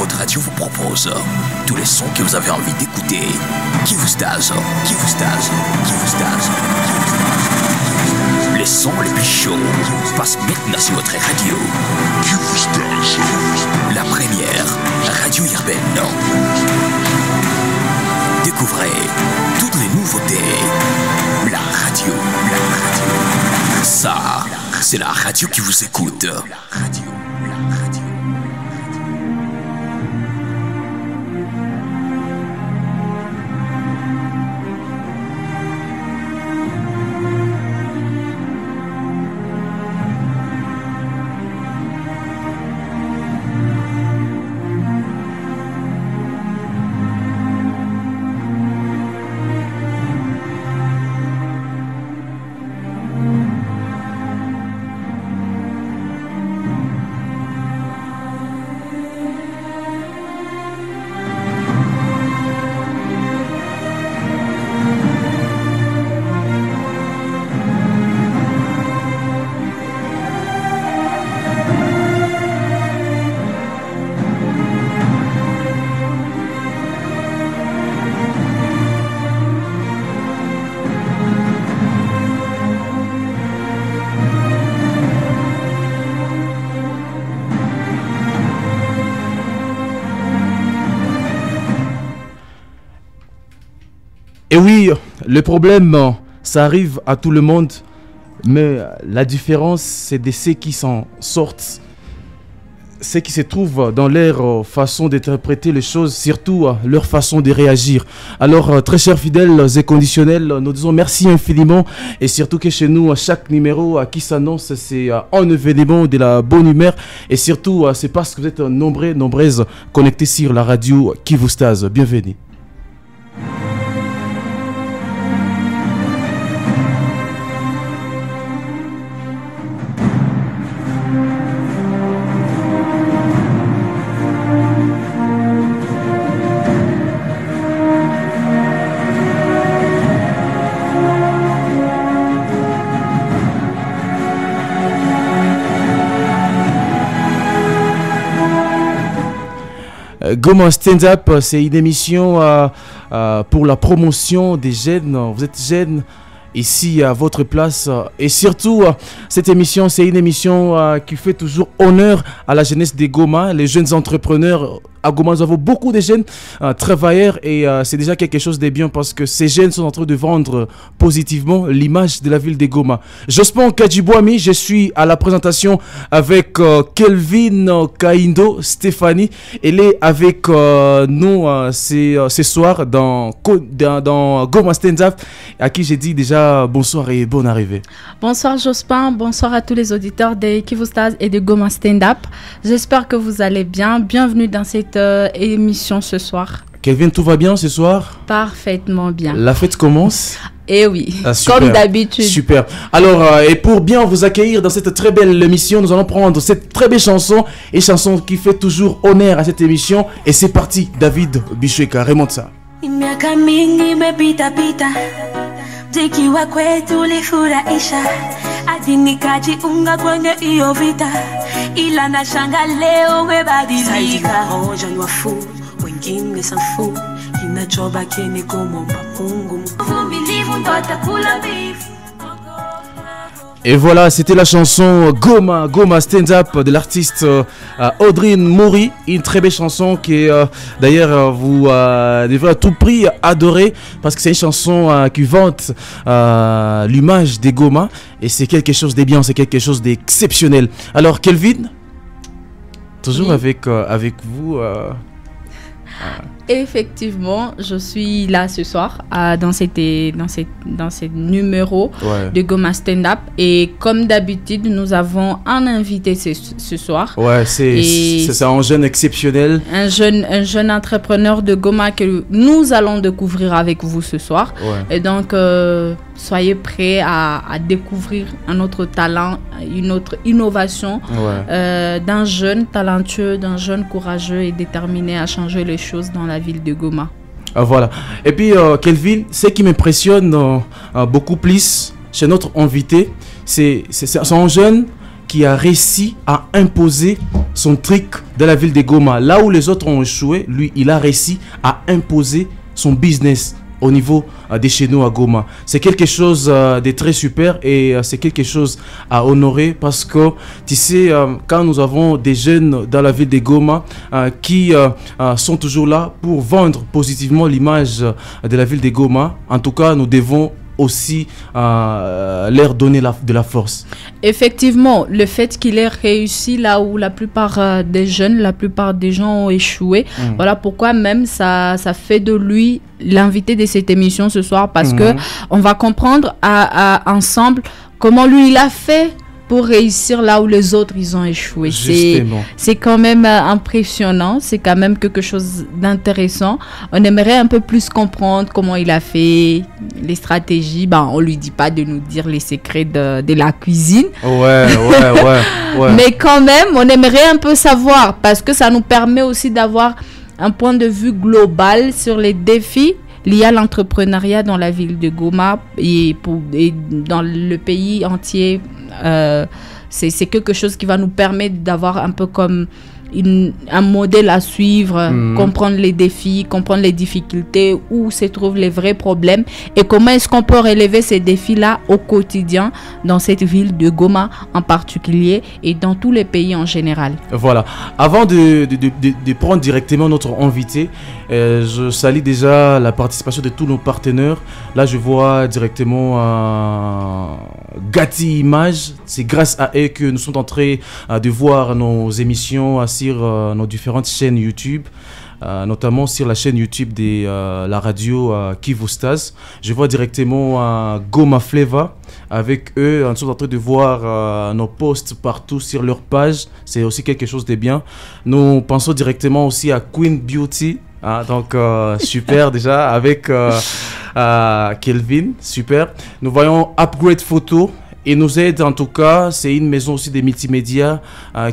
votre radio vous propose tous les sons que vous avez envie d'écouter. Kivustaz, Kivustaz, Kivustaz. Les sons les plus chauds passent maintenant sur votre radio. Kivustaz, la première radio urbaine. Découvrez toutes les nouveautés. La radio. Ça, c'est la radio qui vous écoute. Et oui, le problème, ça arrive à tout le monde, mais la différence, c'est de ceux qui s'en sortent, ceux qui se trouvent dans leur façon d'interpréter les choses, surtout leur façon de réagir. Alors, très chers fidèles et conditionnels, nous disons merci infiniment, et surtout que chez nous, chaque numéro qui s'annonce, c'est un événement de la bonne humeur, et surtout, c'est parce que vous êtes nombreuses connectés sur la radio Kivustaz. Bienvenue. Goma Stand Up, c'est une émission pour la promotion des jeunes. Vous êtes jeunes ici à votre place. Et surtout, cette émission, c'est une émission qui fait toujours honneur à la jeunesse des Goma, les jeunes entrepreneurs. À Goma, nous avons beaucoup de jeunes travailleurs et c'est déjà quelque chose de bien parce que ces jeunes sont en train de vendre positivement l'image de la ville de Goma. Jospin Kadjibouami, je suis à la présentation avec Kelvin Kaindo Stéphanie. Elle est avec nous ce soir dans Goma Stand Up, à qui j'ai dit déjà bonsoir et bonne arrivée. Bonsoir Jospin, bonsoir à tous les auditeurs de Kivustaz et de Goma Stand Up. J'espère que vous allez bien. Bienvenue dans cette émission ce soir. Kelvin, tout va bien ce soir? Parfaitement bien. La fête commence? Eh oui, comme d'habitude. Super. Alors, et pour bien vous accueillir dans cette très belle émission, nous allons prendre cette très belle chanson, et chanson qui fait toujours honneur à cette émission. Et c'est parti, David Bishweka, remonte ça. Jikiwa kwetu ulifurahisha hadi nikajiunga kwenye hiyo vita, ila nashanga leo umebadilika. Moja ni wafu, wengine safu, kinachobaki ni kumomba Mungu. Uvumilivu ndo atakula bifu. Et voilà, c'était la chanson Goma Stand Up de l'artiste Audrine Mori. Une très belle chanson qui d'ailleurs vous devrez à tout prix adorer parce que c'est une chanson qui vante l'image des Goma et c'est quelque chose de bien, c'est quelque chose d'exceptionnel. Alors Kelvin, toujours oui. avec vous. Effectivement, je suis là ce soir dans ce numéro de Goma Stand Up et comme d'habitude, nous avons un invité ce soir. Ouais, c'est un jeune exceptionnel. Un jeune entrepreneur de Goma que nous allons découvrir avec vous ce soir. Ouais. Et donc, soyez prêts à découvrir un autre talent, une autre innovation d'un jeune talentueux, d'un jeune courageux et déterminé à changer les choses dans la ville de Goma. Voilà. Et puis, Kelvin, ce qui m'impressionne beaucoup plus chez notre invité, c'est un jeune qui a réussi à imposer son truc dans la ville de Goma. Là où les autres ont échoué, lui, il a réussi à imposer son business au niveau de chez nous à Goma. C'est quelque chose de très super et c'est quelque chose à honorer parce que, tu sais, quand nous avons des jeunes dans la ville de Goma qui sont toujours là pour vendre positivement l'image de la ville de Goma, en tout cas, nous devons aussi leur donner de la force. Effectivement, le fait qu'il ait réussi là où la plupart des jeunes, la plupart des gens ont échoué, voilà pourquoi même ça fait de lui l'invité de cette émission ce soir, parce que on va comprendre ensemble comment lui il a fait pour réussir là où les autres ils ont échoué. C'est quand même impressionnant, c'est quand même quelque chose d'intéressant. On aimerait un peu plus comprendre comment il a fait, les stratégies. On lui dit pas de nous dire les secrets de la cuisine. Ouais. Mais quand même, on aimerait un peu savoir, parce que ça nous permet aussi d'avoir un point de vue global sur les défis liés à l'entrepreneuriat dans la ville de Goma et dans le pays entier. C'est quelque chose qui va nous permettre d'avoir un peu comme un modèle à suivre, comprendre les défis, comprendre les difficultés, où se trouvent les vrais problèmes et comment est-ce qu'on peut relever ces défis-là au quotidien dans cette ville de Goma en particulier et dans tous les pays en général. Voilà. Avant de prendre directement notre invité, je salue déjà la participation de tous nos partenaires. Là, je vois directement Gatti Images. C'est grâce à eux que nous sommes en train de voir nos émissions sur nos différentes chaînes YouTube, notamment sur la chaîne YouTube de la radio Kivu Stars. Je vois directement Goma Flavor. Avec eux, nous sommes en train de voir nos posts partout sur leur page. C'est aussi quelque chose de bien. Nous pensons directement aussi à Queen Beauty. Donc super déjà avec Kelvin, super. Nous voyons Upgrade Photo. Et nous aide en tout cas, c'est une maison aussi des multimédias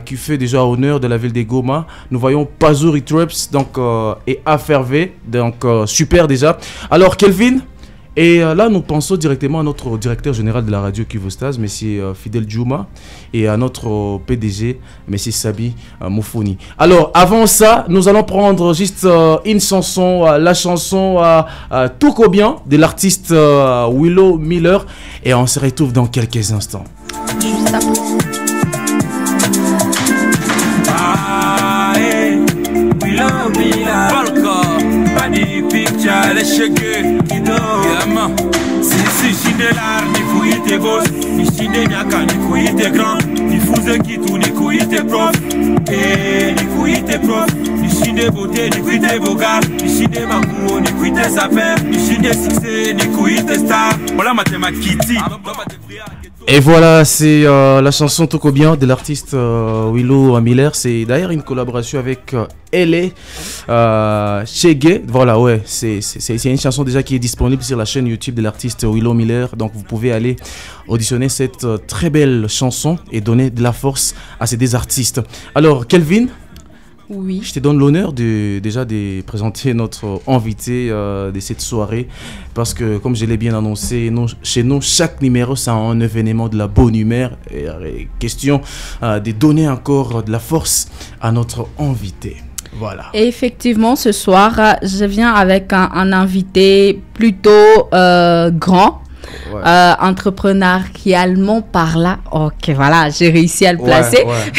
qui fait déjà honneur de la ville de Goma. Nous voyons Pazuri Traps donc, et Affervé, donc super déjà. Alors Kelvin, et là nous pensons directement à notre directeur général de la radio Kivu Stars, M. Fidel Djouma, et à notre PDG, M. Sabi Moufouni. Alors avant ça, nous allons prendre juste une chanson, la chanson Tout Bien de l'artiste Willow Miller, et on se retrouve dans quelques instants. Juste après. Willow Miller, Body Picture, les cheveux, si de l'art, ni fouille tes gosses, ni chine miaka, ni couille tes grands, ni fouze qui tout, ni couille tes profs, et ni couille tes profs, ni chine beauté, ni couille tes beaux gars, ni chine makou, ni couille tes affaires, ni chine succès, ni couille tes stars. Voilà ma thème Kitty. Et voilà, c'est la chanson Tout Bien de l'artiste Willow Miller. C'est d'ailleurs une collaboration avec L.A. Chege. Voilà, ouais, c'est une chanson déjà qui est disponible sur la chaîne YouTube de l'artiste Willow Miller. Donc vous pouvez aller auditionner cette très belle chanson et donner de la force à ces deux artistes. Alors, Kelvin? Oui. Je te donne l'honneur déjà de présenter notre invité de cette soirée, parce que comme je l'ai bien annoncé, chez nous chaque numéro c'est un événement de la bonne humeur et question de donner encore de la force à notre invité. Voilà. Et effectivement, ce soir, je viens avec un invité plutôt grand. Ouais. Entrepreneurialement par là. Ok, voilà, j'ai réussi à le placer. Ouais.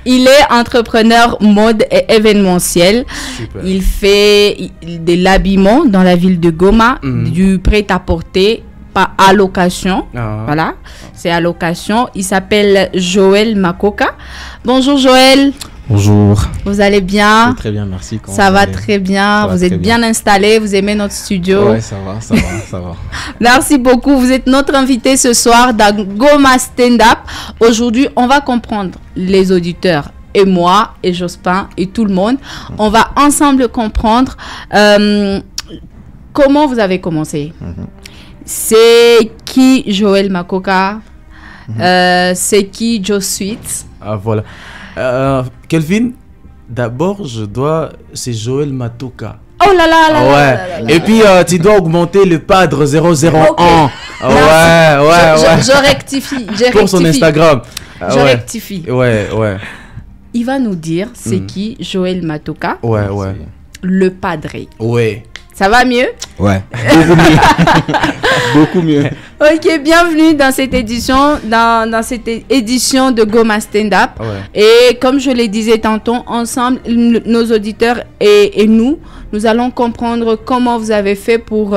Il est entrepreneur mode et événementiel. Super. Il fait de l'habillement dans la ville de Goma, du prêt-à-porter à location. Voilà, c'est à location. Il s'appelle Joël Makoka. Bonjour Joël. Bonjour. Vous allez bien? Très bien, merci. Comment ça va très bien. Vous êtes bien installé, vous aimez notre studio? Oui, ça va. Merci beaucoup. Vous êtes notre invité ce soir dans Goma Stand Up. Aujourd'hui, on va comprendre, les auditeurs et moi et Jospin et tout le monde, on va ensemble comprendre comment vous avez commencé. C'est qui Joël Makoka? C'est qui Joe Sweet? Voilà. Kelvin, d'abord, c'est Joël Matoka. Oh là là là, ouais. là. Et puis, tu dois augmenter le padre 001. Okay. Ouais. Je rectifie. Pour son Instagram. Je rectifie. Ouais. il va nous dire c'est qui Joël Matoka. Ouais. Le padré. Ouais. Ça va mieux? Ouais. Beaucoup mieux. Beaucoup mieux. Ok, bienvenue dans cette édition, dans cette édition de Goma Stand Up. Ouais. Et comme je le disais tantôt, ensemble, nos auditeurs et nous allons comprendre comment vous avez fait pour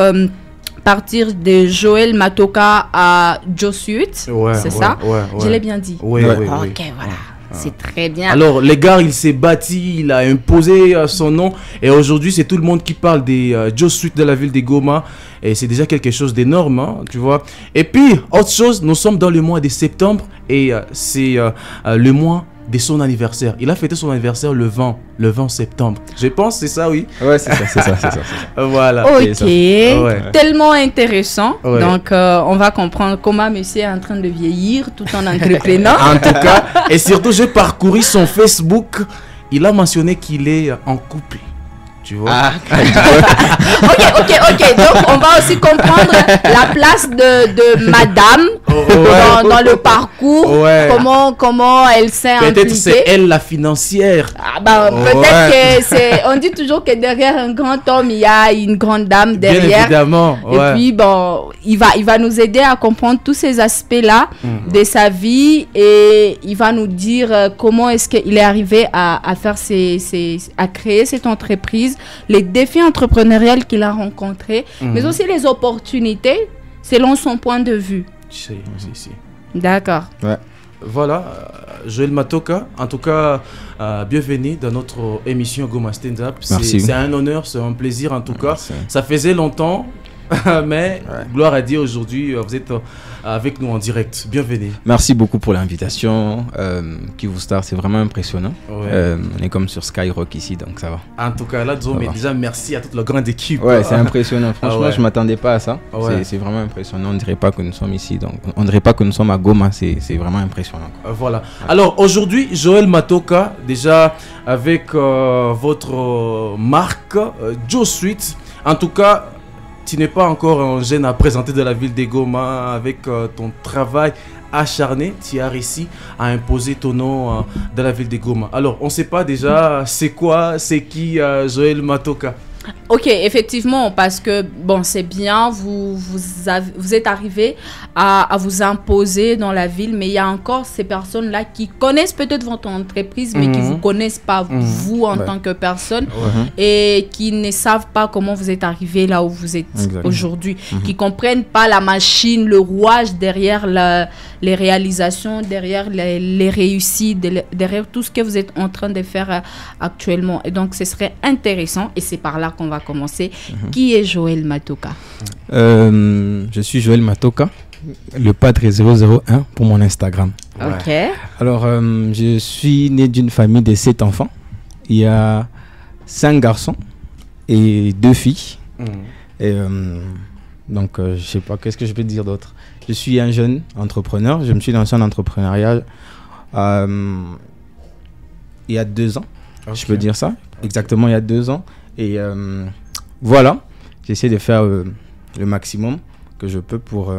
partir de Joël Matoka à Josuit. Ouais, c'est ça? Ouais. Je l'ai bien dit. Oui. Ok, voilà. C'est très bien. Alors, les gars, il s'est bâti, il a imposé son nom. Et aujourd'hui, c'est tout le monde qui parle des Josuit de la ville de Goma. Et c'est déjà quelque chose d'énorme, hein, tu vois. Et puis, autre chose, nous sommes dans le mois de septembre. Et c'est le mois de son anniversaire. Il a fêté son anniversaire le 20 septembre. Je pense, c'est ça, oui. Ouais, c'est ça. Voilà. Ok, tellement intéressant. Ouais. Donc, on va comprendre comment monsieur est en train de vieillir tout en entreprenant. En tout cas, et surtout, j'ai parcouru son Facebook. Il a mentionné qu'il est en couple. Tu vois. Ok. Donc, on va aussi comprendre la place de madame dans le parcours. Ouais. Comment elle s'est impliquée. Peut-être c'est elle la financière. Peut-être que c'est... On dit toujours que derrière un grand homme, il y a une grande dame derrière. Bien évidemment. Et puis, il va nous aider à comprendre tous ces aspects-là de sa vie. Et il va nous dire comment est-ce qu'il est arrivé à faire à créer cette entreprise. Les défis entrepreneuriaux qu'il a rencontrés, mais aussi les opportunités selon son point de vue. Si. D'accord. Ouais. Voilà, Joël Matoka, en tout cas, bienvenue dans notre émission Goma Stand Up. C'est un honneur, c'est un plaisir en tout cas. Ça faisait longtemps, mais gloire à Dieu, aujourd'hui, vous êtes avec nous en direct. Bienvenue. Merci beaucoup pour l'invitation. Kivu Star, c'est vraiment impressionnant. Ouais. On est comme sur Skyrock ici, donc ça va. En tout cas, là, disons, mais déjà, merci à toute la grande équipe. Ouais, c'est impressionnant. Franchement, je ne m'attendais pas à ça. Ouais. C'est vraiment impressionnant. On ne dirait pas que nous sommes ici. Donc, on ne dirait pas que nous sommes à Goma. C'est vraiment impressionnant. Voilà. Alors, aujourd'hui, Joël Matoka, déjà avec votre marque Josuit. En tout cas, tu n'es pas encore un jeune à présenter de la ville de Goma. Avec ton travail acharné, tu as réussi à imposer ton nom dans la ville de Goma. Alors, on ne sait pas déjà c'est qui Joël Matoka. Ok, effectivement, parce que bon, c'est bien, vous êtes arrivé à vous imposer dans la ville, mais il y a encore ces personnes-là qui connaissent peut-être votre entreprise, mais qui ne vous connaissent pas, vous, en tant que personne, et qui ne savent pas comment vous êtes arrivé là où vous êtes aujourd'hui, qui ne comprennent pas la machine, le rouage derrière les réalisations, derrière les réussites, derrière tout ce que vous êtes en train de faire actuellement. Et donc, ce serait intéressant, et c'est par là qu'on va commencer. Qui est Joël Matoka? Je suis Joël Matoka, le padre 001 pour mon Instagram. Ok. Alors, je suis né d'une famille de 7 enfants. Il y a 5 garçons et 2 filles. Et donc, je sais pas, qu'est-ce que je peux dire d'autre? Je suis un jeune entrepreneur. Je me suis lancé en entrepreneuriat il y a 2 ans. Je peux dire ça. Exactement, il y a 2 ans. Et voilà, j'essaie de faire le maximum que je peux pour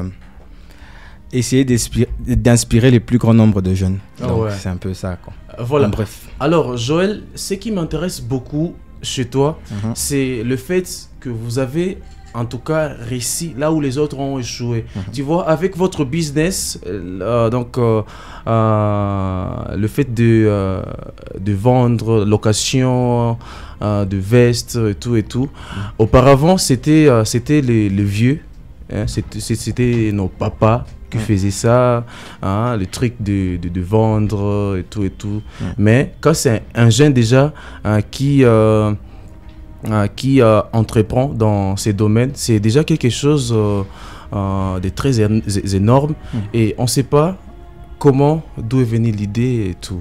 essayer d'inspirer le plus grand nombre de jeunes. Donc, c'est un peu ça, quoi. Voilà. En bref. Alors, Joël, ce qui m'intéresse beaucoup chez toi, c'est le fait que vous avez en tout cas réussi là où les autres ont échoué. Tu vois, avec votre business, donc le fait de vendre, location de vestes et tout. Auparavant, c'était les vieux, hein, c'était nos papas qui faisaient ça, hein, le truc de vendre et tout. Mais quand c'est un jeune déjà qui entreprend dans ces domaines, c'est déjà quelque chose de très énorme. Et on ne sait pas d'où est venue l'idée et tout.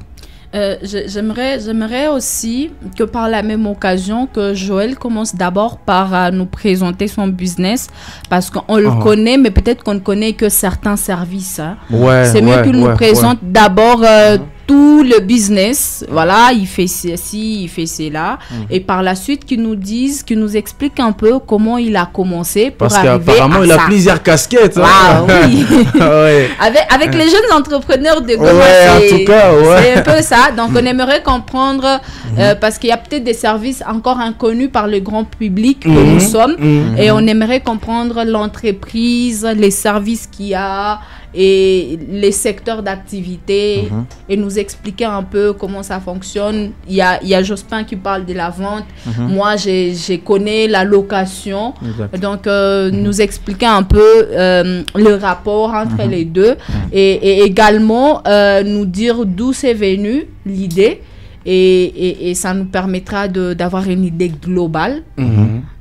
J'aimerais aussi que par la même occasion que Joël commence d'abord par nous présenter son business, parce qu'on le connaît, mais peut-être qu'on ne connaît que certains services. Hein. C'est mieux qu'il nous présente d'abord tout le business, voilà, il fait ceci, il fait cela, et par la suite qu'il nous explique un peu comment il a commencé pour Parce arriver qu'apparemment à il a ça. plusieurs casquettes. Ah oui. Ouais. Avec les jeunes entrepreneurs de Goma, Ouais, en tout cas, ouais. c'est un peu ça. Donc on aimerait comprendre, parce qu'il y a peut-être des services encore inconnus par le grand public que nous sommes, et on aimerait comprendre l'entreprise, les services qu'il y a, et les secteurs d'activité, et nous expliquer un peu comment ça fonctionne. Il y a Jospin qui parle de la vente. Moi, j'ai connais la location. Exact. Donc, nous expliquer un peu le rapport entre les deux, et également nous dire d'où c'est venu l'idée, et ça nous permettra d'avoir une idée globale.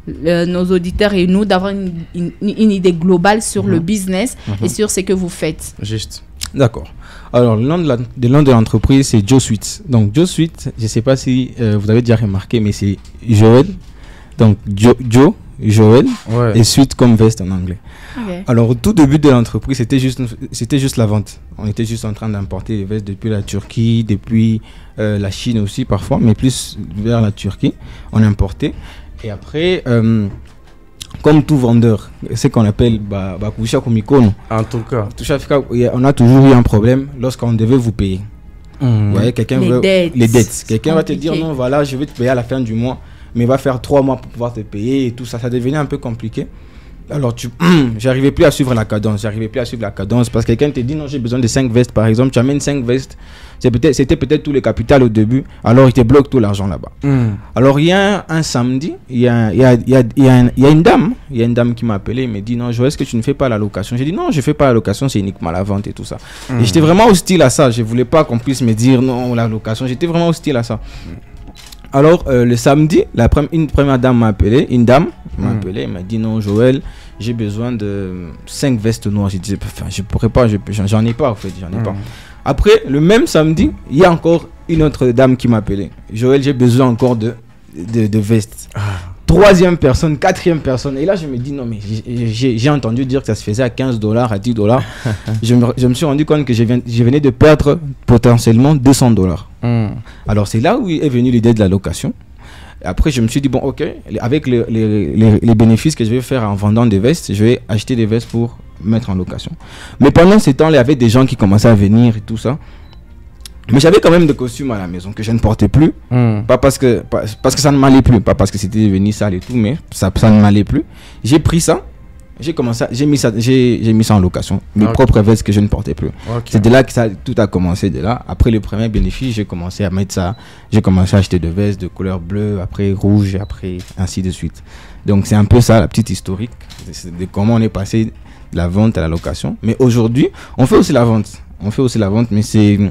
Nos auditeurs et nous d'avoir une idée globale sur le business et sur ce que vous faites. Juste. D'accord. Alors, le nom de l'entreprise, c'est Joe Sweet. Donc, Joe Sweet, je ne sais pas si vous avez déjà remarqué, mais c'est Joël. Donc, Joël, et Sweet comme veste en anglais. Okay. Alors, au tout début de l'entreprise, c'était juste la vente. On était juste en train d'importer les vestes depuis la Turquie, depuis la Chine aussi parfois, mais plus vers la Turquie. On importait. Et après, comme tout vendeur, ce qu'on appelle Bakusha Kumikono. En tout cas. On a toujours eu un problème lorsqu'on devait vous payer. Vous voyez, quelqu'un les dettes. Quelqu'un va te dire non, voilà, je vais te payer à la fin du mois, mais il va faire 3 mois pour pouvoir te payer et tout ça. Ça devenait un peu compliqué. Alors, j'arrivais plus à suivre la cadence. Parce que quelqu'un te dit non, j'ai besoin de 5 vestes par exemple. Tu amènes 5 vestes. C'était peut-être tout le capital au début. Alors, il te bloque tout l'argent là-bas. Alors, il y a un samedi, il y a une dame qui m'a appelé. Il me dit non, Joël, est-ce que tu ne fais pas la location? J'ai dit non, je ne fais pas la location, c'est uniquement la vente et tout ça. Et j'étais vraiment hostile à ça. Je ne voulais pas qu'on puisse me dire non, la location. J'étais vraiment hostile à ça. Alors, le samedi, une première dame m'a appelé, elle m'a dit non, Joël, j'ai besoin de 5 vestes noires. J'ai dit, enfin, je pourrais pas, j'en ai pas en fait, pas. Après, le même samedi, il y a encore une autre dame qui m'a appelé. Joël, j'ai besoin encore de vestes. Troisième personne, quatrième personne. Et là, je me dis, non, mais j'ai entendu dire que ça se faisait à $15, à $10. je me suis rendu compte que je venais de perdre potentiellement $200. Alors, c'est là où est venue l'idée de la location. Après, je me suis dit, bon, ok, avec les bénéfices que je vais faire en vendant des vestes, je vais acheter des vestes pour mettre en location. Mais pendant ce temps, il y avait des gens qui commençaient à venir et tout ça. Mais j'avais quand même des costumes à la maison que je ne portais plus. Pas parce que ça ne m'allait plus. Pas parce que c'était devenu sale et tout, mais ça ne m'allait plus. J'ai pris ça. J'ai mis ça en location. Mes propres vestes que je ne portais plus. C'est de là que tout a commencé. De là. Après le premier bénéfice, j'ai commencé à mettre ça. J'ai commencé à acheter des vestes de couleur bleue, après rouge, après ainsi de suite. Donc c'est un peu ça la petite historique de comment on est passé de la vente à la location. Mais aujourd'hui, on fait aussi la vente. Mais c'est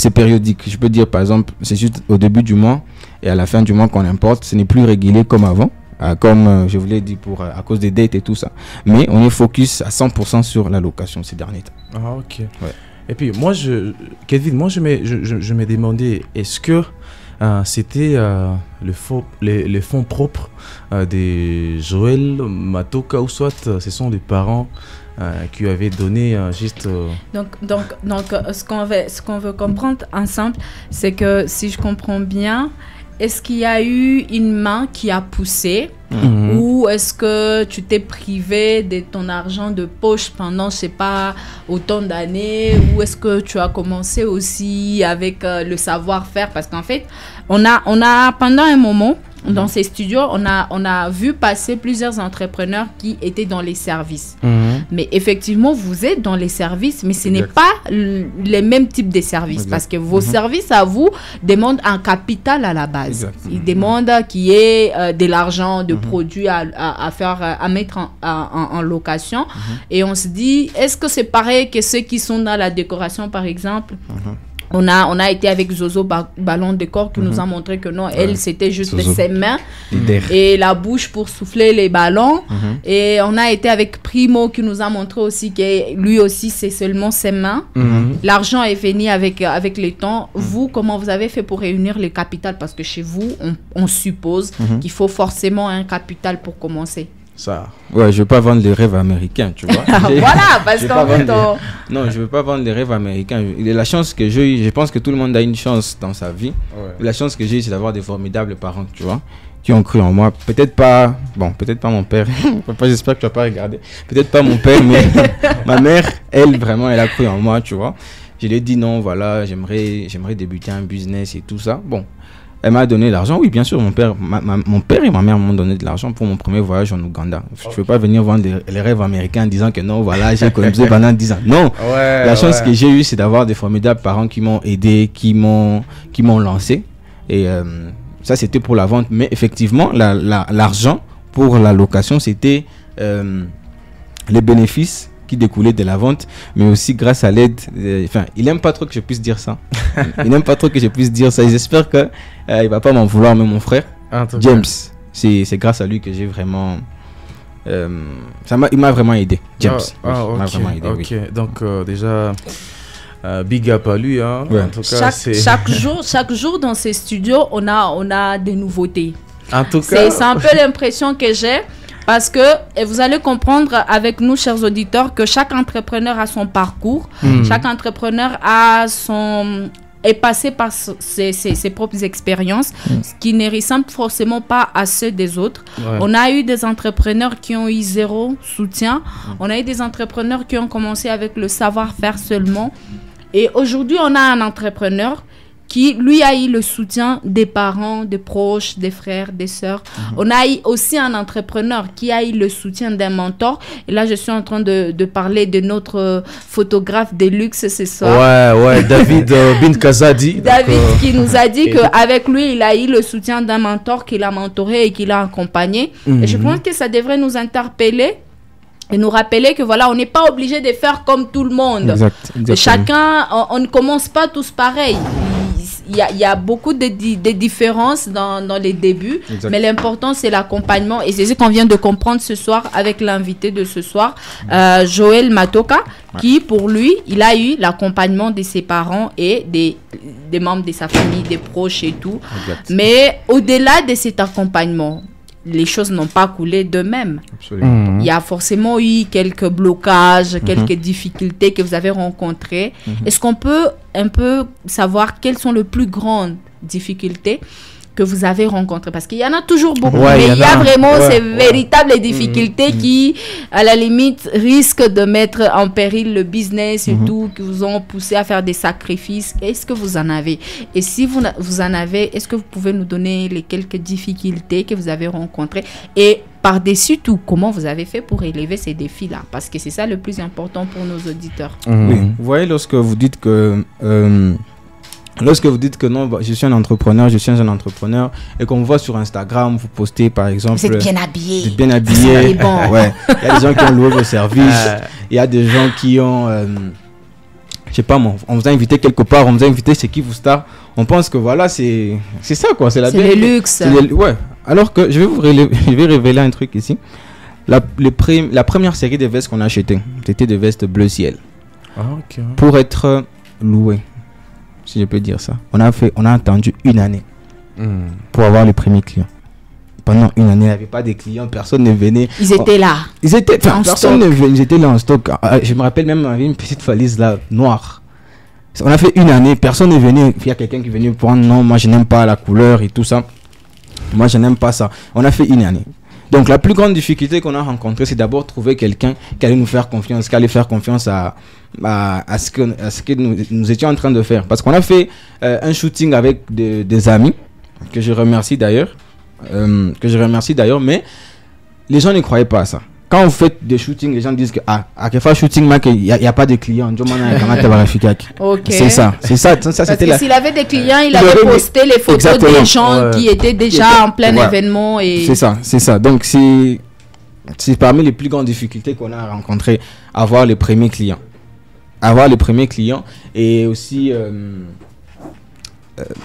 périodique. Je peux dire par exemple, c'est juste au début du mois et à la fin du mois qu'on importe. Ce n'est plus régulier comme avant. Comme je vous l'ai dit à cause des dettes et tout ça. Mais on est focus à 100% sur la location ces derniers temps. Ah, ok. Ouais. Et puis, Kelvin, je me demandais, est-ce que c'était les fonds propres de Joël, Matoka ou soit ce sont les parents qui avaient donné juste... Donc, ce qu'on veut comprendre ensemble, c'est que si je comprends bien, est-ce qu'il y a eu une main qui a poussé ou est-ce que tu t'es privé de ton argent de poche pendant, je sais pas, autant d'années, ou est-ce que tu as commencé aussi avec le savoir-faire? Parce qu'en fait, on a pendant un moment, dans ces studios, on a vu passer plusieurs entrepreneurs qui étaient dans les services. Mais effectivement, vous êtes dans les services, mais ce n'est pas les mêmes types de services. Parce que vos services, à vous, demandent un capital à la base. Ils demandent qu'il y ait de l'argent, de produits à mettre en location. Et on se dit, est-ce que c'est pareil que ceux qui sont dans la décoration, par exemple? On a été avec Zozo Ballon de Corps qui nous a montré que non, elle, c'était juste ses mains et la bouche pour souffler les ballons. Et on a été avec Primo qui nous a montré aussi que lui aussi, c'est seulement ses mains. L'argent est venu avec le temps. Vous, comment vous avez fait pour réunir le capital? Parce que chez vous, on suppose qu'il faut forcément un capital pour commencer. Ça. Ouais, je veux pas vendre les rêves américains, tu vois. Voilà, parce qu'en fait, non, je veux pas vendre les rêves américains. La chance que j'ai eu, je pense que tout le monde a une chance dans sa vie. Ouais. La chance que j'ai eu, c'est d'avoir des formidables parents, tu vois, qui ont cru en moi. Peut-être pas mon père. J'espère que tu vas pas regarder. Peut-être pas mon père, mais ma mère, elle, vraiment, elle a cru en moi, tu vois. Je lui ai dit non, voilà, j'aimerais débuter un business et tout ça. Bon. Elle m'a donné l'argent, oui, bien sûr. Mon père et ma mère m'ont donné de l'argent pour mon premier voyage en Ouganda. Je ne veux pas venir vendre les rêves américains en disant que non, voilà, j'ai économisé pendant 10 ans. Non, la chance que j'ai eue, c'est d'avoir des formidables parents qui m'ont aidé, qui m'ont lancé. Et ça, c'était pour la vente. Mais effectivement, l'argent pour la location, c'était les bénéfices qui découlait de la vente, mais aussi grâce à l'aide. Il n'aime pas trop que je puisse dire ça. Il n'aime pas trop que je puisse dire ça. J'espère que il va pas m'en vouloir, mais mon frère, James, c'est grâce à lui que j'ai vraiment... il m'a vraiment aidé. James. M'a vraiment aidé, oui. Donc déjà... big up à lui, hein. Ouais. En tout cas, chaque jour dans ces studios, on a des nouveautés. En tout cas, c'est un peu l'impression que j'ai. Parce que, et vous allez comprendre avec nous, chers auditeurs, que chaque entrepreneur a son parcours. Chaque entrepreneur est passé par ses propres expériences, ce qui ne ressemble forcément pas à ceux des autres. Ouais. On a eu des entrepreneurs qui ont eu zéro soutien. On a eu des entrepreneurs qui ont commencé avec le savoir-faire seulement. Et aujourd'hui, on a un entrepreneur qui, lui, a eu le soutien des parents, des proches, des frères, des sœurs. On a eu aussi un entrepreneur qui a eu le soutien d'un mentor. Et là, je suis en train de parler de notre photographe de luxe ce soir. Ouais, David Binkazadi. David qui nous a dit qu'avec lui, il a eu le soutien d'un mentor qui l'a mentoré et qui l'a accompagné. Et je pense que ça devrait nous interpeller et nous rappeler que voilà, on n'est pas obligé de faire comme tout le monde. Exactement. Chacun, on ne commence pas tous pareil. Il y a beaucoup de différences dans les débuts, mais l'important c'est l'accompagnement et c'est ce qu'on vient de comprendre ce soir avec l'invité de ce soir, Joël Matoka, qui pour lui, il a eu l'accompagnement de ses parents et des membres de sa famille, des proches et tout. Mais au-delà de cet accompagnement, les choses n'ont pas coulé d'eux-mêmes. Il y a forcément eu quelques blocages, quelques difficultés que vous avez rencontrées. Est-ce qu'on peut un peu savoir quelles sont les plus grandes difficultés que vous avez rencontrées? Parce qu'il y en a toujours beaucoup, mais il y a vraiment ces véritables difficultés qui, à la limite, risquent de mettre en péril le business et tout, qui vous ont poussé à faire des sacrifices. Est-ce que vous en avez? Et si vous en avez, est-ce que vous pouvez nous donner les quelques difficultés que vous avez rencontrées? Et par-dessus tout, comment vous avez fait pour élever ces défis-là? Parce que c'est ça le plus important pour nos auditeurs. Oui. Vous voyez, lorsque vous dites que non, je suis un entrepreneur et qu'on voit sur Instagram, vous postez par exemple... Vous êtes bien habillé. Vous êtes bien habillé. Bon. Ouais. Il y a des gens qui ont loué vos services. Il y a des gens qui ont... je sais pas moi, on vous a invité quelque part, on vous a invité chez Kivu Star. On pense que voilà, c'est ça quoi. C'est le luxe. Ouais. Alors que je vais révéler un truc ici. La première série de vestes qu'on a achetées, c'était des vestes bleu ciel. Pour être louées. Si je peux dire ça. On a attendu une année pour avoir les premiers clients. Pendant une année, il n'y avait pas de clients, personne ne venait. Ils étaient là. Personne ne venait, ils étaient là en stock. Je me rappelle même, on avait une petite valise là, noire. On a fait une année, personne n'est venu. Il y a quelqu'un qui est venu prendre, non, moi je n'aime pas la couleur et tout ça. Moi je n'aime pas ça. On a fait une année. Donc la plus grande difficulté qu'on a rencontrée, c'est d'abord trouver quelqu'un qui allait nous faire confiance, qui allait faire confiance à ce que nous étions en train de faire. Parce qu'on a fait un shooting avec des amis, que je remercie d'ailleurs, mais les gens ne croyaient pas à ça. Quand vous faites des shootings, les gens disent que à quel fois shooting, il n'y a pas de clients. C'est ça. Parce que s'il avait des clients, il avait posté les photos des gens qui étaient déjà en plein événement. Et... C'est ça. Donc c'est parmi les plus grandes difficultés qu'on a rencontrées, avoir les premiers clients. Et aussi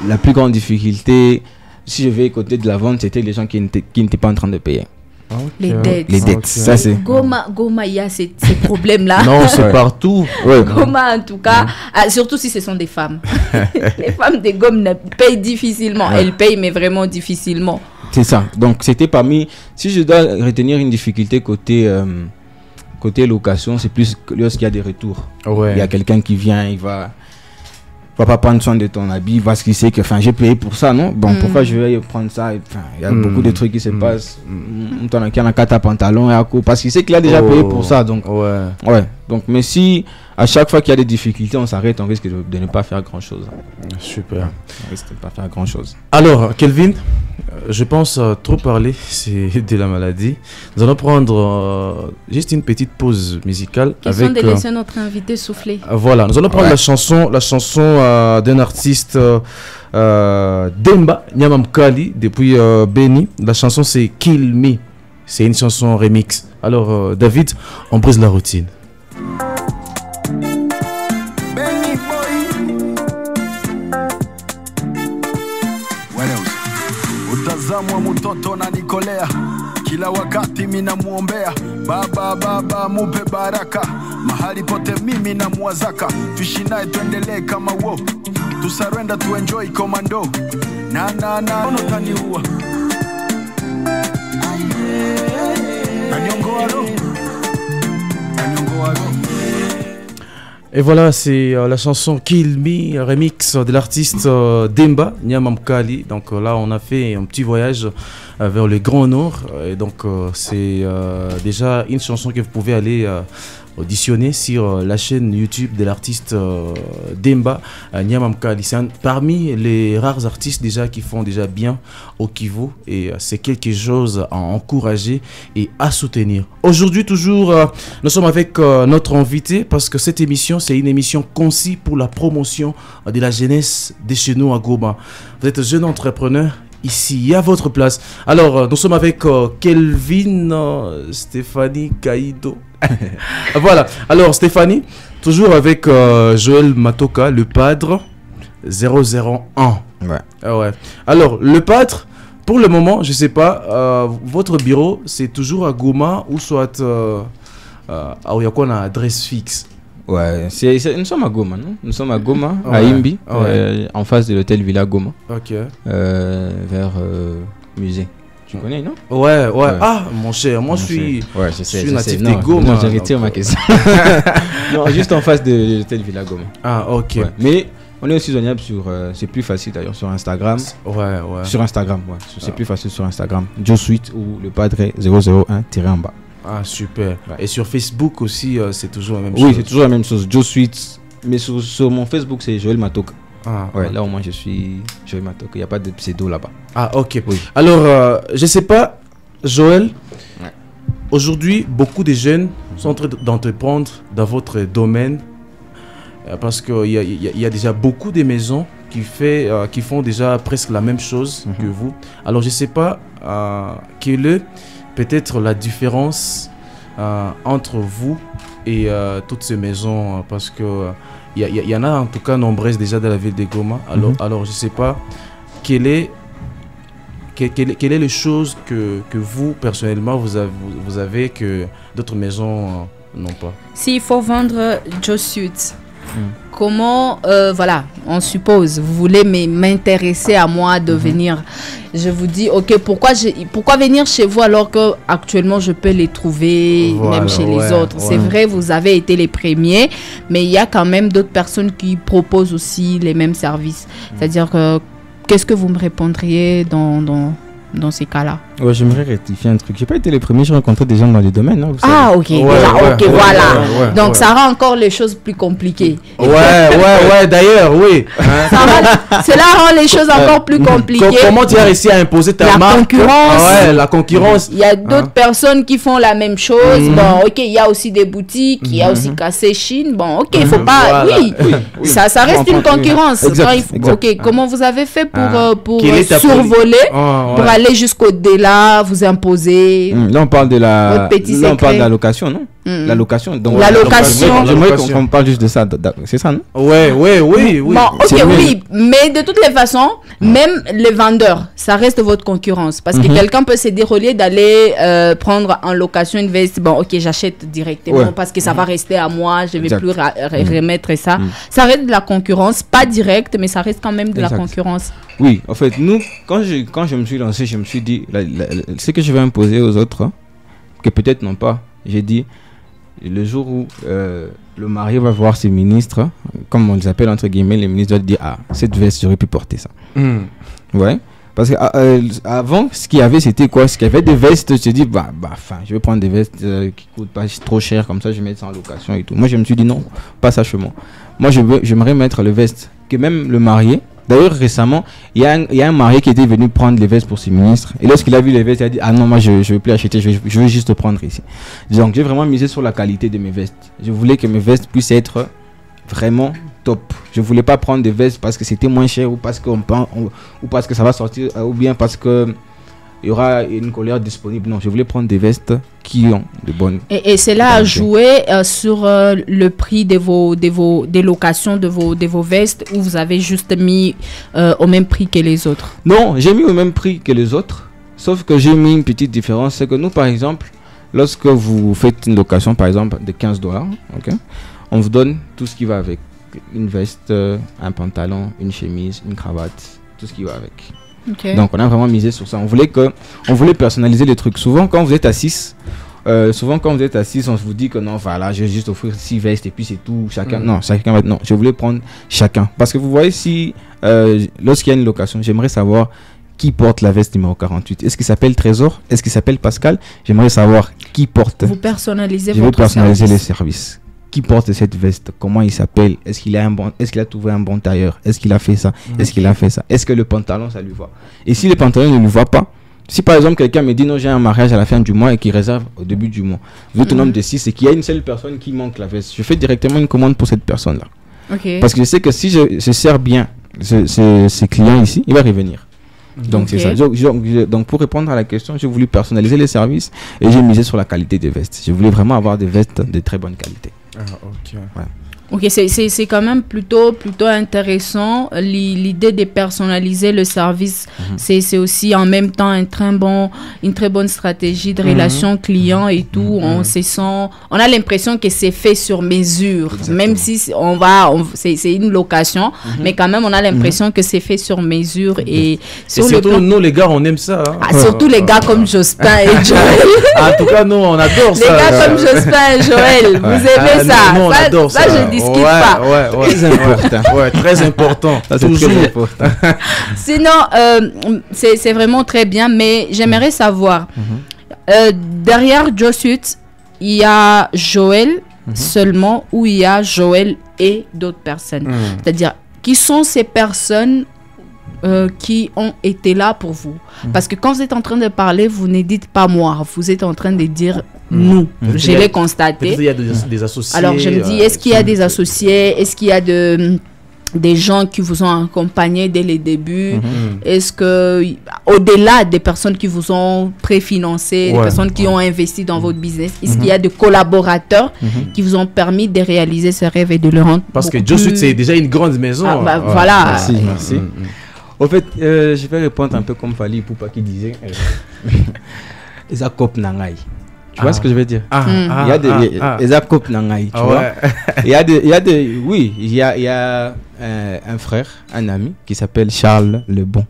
la plus grande difficulté, si je vais côté de la vente, c'était les gens qui n'étaient pas en train de payer. Les dettes. Ça c'est Goma, il y a ces problèmes-là. Non, c'est partout. Goma, en tout cas, surtout si ce sont des femmes. Les femmes de Goma payent difficilement. Elles payent, mais vraiment difficilement. C'est ça. Donc c'était parmi... Si je dois retenir une difficulté côté location, c'est plus lorsqu'il y a des retours. Ouais. Il y a quelqu'un qui vient, il va pas prendre soin de ton habit parce qu'il sait que j'ai payé pour ça, non? Bon, pourquoi je vais prendre ça? Il y a beaucoup de trucs qui se passent. On a un cata pantalon parce qu'il sait qu'il a déjà payé pour ça. Donc, ouais. Donc, mais si à chaque fois qu'il y a des difficultés, on s'arrête, on risque de ne pas faire grand chose. Super. On risque de ne pas faire grand chose. Alors, Kelvin, je pense trop parler, c'est de la maladie. Nous allons prendre juste une petite pause musicale. Question de laisser notre invité souffler. Voilà, nous allons prendre la chanson d'un artiste Demba Nyamamkali depuis Beni. La chanson c'est Kill Me. C'est une chanson remix. Alors David, on brise la routine. Utazamwa mtoto na nikolea kila wakati mina muombea baba mupe baraka mahali pote mimi na muwazaka tuishi naye tuendelee kama wo tusarenda tu enjoy commando na ono taniua Et voilà, c'est la chanson Kill Me, remix de l'artiste Demba Nyamamkali. Donc là, on a fait un petit voyage vers le Grand Nord. Et donc, c'est déjà une chanson que vous pouvez aller auditionner sur la chaîne YouTube de l'artiste Demba Nyamamkali. C'est parmi les rares artistes déjà qui font déjà bien au Kivu. Et c'est quelque chose à encourager et à soutenir. Aujourd'hui, toujours, nous sommes avec notre invité parce que cette émission, c'est une émission conçue pour la promotion de la jeunesse de chez nous à Goma. Vous êtes jeune entrepreneur. Ici, à votre place. Alors, nous sommes avec Kelvin Stéphanie Kaido. Voilà. Alors, Stéphanie, toujours avec Joël Matoka, le padre 001. Ouais. Alors, le padre, pour le moment, je ne sais pas, votre bureau, c'est toujours à Goma ou soit à Oyakona, adresse fixe? Ouais, nous sommes à Goma, non? Nous sommes à Goma, à Imbi, en face de l'hôtel Villa Goma. Ok. Vers musée. Tu connais, non? Ouais. Ah, mon cher, moi je suis natif de Goma. Non, je retire ma question. Non, juste en face de l'hôtel Villa Goma. Ah, ok. Ouais. Mais on est aussi joignable sur... c'est plus facile d'ailleurs sur Instagram. Ouais. Sur Instagram, ouais. C'est plus facile sur Instagram. Joe Sweet ou le padre 001-en bas. Ah, super. Ouais. Et sur Facebook aussi, c'est toujours la même chose? Oui, c'est toujours la même chose. Joe Sweet. Mais sur mon Facebook, c'est Joël Matoka. Ah, ouais, là au moins je suis Joël Matoka. Il n'y a pas de pseudo là-bas. Ah, ok. Oui. Alors, je ne sais pas, Joël, aujourd'hui, beaucoup de jeunes sont en train d'entreprendre dans votre domaine parce qu'il y a déjà beaucoup de maisons qui font déjà presque la même chose que vous. Alors, je ne sais pas quelle est peut-être la différence entre vous et toutes ces maisons parce que il y en a en tout cas nombreuses déjà dans la ville de Goma. Alors je sais pas quelle est les choses que vous personnellement vous avez que d'autres maisons n'ont pas. S'il faut vendre Joe Suits, comment, voilà, on suppose, vous voulez m'intéresser à moi de venir. Je vous dis, ok, pourquoi venir chez vous alors que actuellement je peux les trouver même chez les autres. C'est vrai, vous avez été les premiers, mais il y a quand même d'autres personnes qui proposent aussi les mêmes services. C'est-à-dire que, qu'est-ce que vous me répondriez dans ces cas-là? Ouais, j'aimerais rectifier un truc. J'ai pas été les premiers, j'ai rencontré des gens dans les domaines. Hein, ah, ok. Voilà. Donc, ça rend encore les choses plus compliquées. Ouais, d'ailleurs, oui. Cela rend les choses encore plus compliquées. Comment tu as réussi à imposer ta marque? La concurrence. Il y a d'autres personnes qui font la même chose. Bon, ok, il y a aussi des boutiques, il y a aussi Cassé Chine. Bon, ok, il faut pas... Oui. Ça reste une concurrence. Ok, comment vous avez fait pour survoler, pour aller jusqu'au-delà, vous imposer? Là, on parle de la location, non? La location. Donc, la location. J'aimerais qu'on parle juste de ça. C'est ça, non? Oui. Bon, ok, oui. Mais de toutes les façons, Même les vendeurs, ça reste votre concurrence. Parce que quelqu'un peut se dire, au lieu d'aller prendre en location une veste, bon, ok, j'achète directement parce que ça va rester à moi, je ne vais plus remettre ça. Ça reste de la concurrence, pas directe, mais ça reste quand même de la concurrence. Oui, en fait, nous, quand je me suis lancé, je me suis dit, ce que je vais imposer aux autres, que peut-être non pas, j'ai dit, le jour où le marié va voir ses ministres, comme on les appelle entre guillemets, les ministres doivent dire, ah, cette veste, j'aurais pu porter ça. Ouais. Parce qu'avant, ce qu'il y avait, c'était quoi? Ce qu'il y avait des vestes, je te dis, je vais prendre des vestes qui coûtent pas trop cher, comme ça, je vais mettre ça en location et tout. Moi, je me suis dit, non, pas ça chez moi. Moi, j'aimerais mettre le veste que même le marié. D'ailleurs, récemment, il y a un marié qui était venu prendre les vestes pour ses ministres. Et lorsqu'il a vu les vestes, il a dit, ah non, moi, je ne veux plus acheter, je veux juste prendre ici. Donc, j'ai vraiment misé sur la qualité de mes vestes. Je voulais que mes vestes puissent être vraiment top. Je ne voulais pas prendre des vestes parce que c'était moins cher ou parce que ça va sortir ou bien parce que il y aura une couleur disponible. Non, je voulais prendre des vestes qui ont de bonnes... Et cela a joué sur le prix des locations de vos vestes, ou vous avez juste mis au même prix que les autres? Non, j'ai mis au même prix que les autres, sauf que j'ai mis une petite différence. C'est que nous, par exemple, lorsque vous faites une location, par exemple, de $15, okay, on vous donne tout ce qui va avec. Une veste, un pantalon, une chemise, une cravate, tout ce qui va avec. Okay. Donc on a vraiment misé sur ça. On voulait personnaliser les trucs. Souvent quand vous êtes à 6, on vous dit que non, voilà, je vais juste offrir 6 vestes et puis c'est tout. Chacun, non, je voulais prendre chacun. Parce que vous voyez, si lorsqu'il y a une location, j'aimerais savoir qui porte la veste numéro 48. Est-ce qu'il s'appelle Trésor? Est-ce qu'il s'appelle Pascal? J'aimerais savoir qui porte. Vous personnalisez votre personnaliser les services. Qui porte cette veste? Comment il s'appelle? Est-ce qu'il a trouvé un bon tailleur? Est-ce qu'il a fait ça? Est-ce qu'il a fait ça? Est-ce que le pantalon, ça lui va? Et si le pantalon ne lui va pas, si par exemple quelqu'un me dit non, j'ai un mariage à la fin du mois et qu'il réserve au début du mois, vu ton nombre de 6 et qu'il y a une seule personne qui manque la veste, je fais directement une commande pour cette personne-là. Okay. Parce que je sais que si je sers bien ces clients ici, il va revenir. Donc c'est ça. Donc pour répondre à la question, j'ai voulu personnaliser les services et j'ai misé sur la qualité des vestes. Je voulais vraiment avoir des vestes de très bonne qualité. Ok, c'est quand même plutôt intéressant l'idée de personnaliser le service. C'est aussi en même temps une très bonne stratégie de relation client et tout. On a l'impression que c'est fait sur mesure. Exactement. Même si c'est une location, mais quand même on a l'impression que c'est fait sur mesure. Et surtout nous les gars, on aime ça. Surtout les gars comme Jospin et Joël. En tout cas, nous on adore ça. Les gars comme Jospin et Joël, vous aimez ça. Nous, on adore ça. Je discute pas. Très important. Très important. Ça, c'est très important. Sinon, c'est vraiment très bien, mais j'aimerais savoir, derrière Josuit, il y a Joël seulement, ou il y a Joël et d'autres personnes? C'est-à-dire, qui sont ces personnes qui ont été là pour vous? Parce que quand vous êtes en train de parler, vous ne dites pas moi, vous êtes en train de dire nous. Je l'ai constaté. Il y a des associés. Alors je me dis, est-ce qu'il y a des associés? Est-ce qu'il y a des gens qui vous ont accompagné dès les débuts? Est-ce que, au-delà des personnes qui vous ont préfinancé, des personnes qui ont investi dans votre business, est-ce qu'il y a des collaborateurs qui vous ont permis de réaliser ce rêve et de le rendre? Parce que Josuit, c'est déjà une grande maison. Voilà. Merci. En fait, je vais répondre un peu comme Fali Poupa qui disait Ezakop Nangai. Tu vois ce que je veux dire? Il y a des Ezakop Nangai, tu vois. Il y a un frère, un ami qui s'appelle Charles Lebon.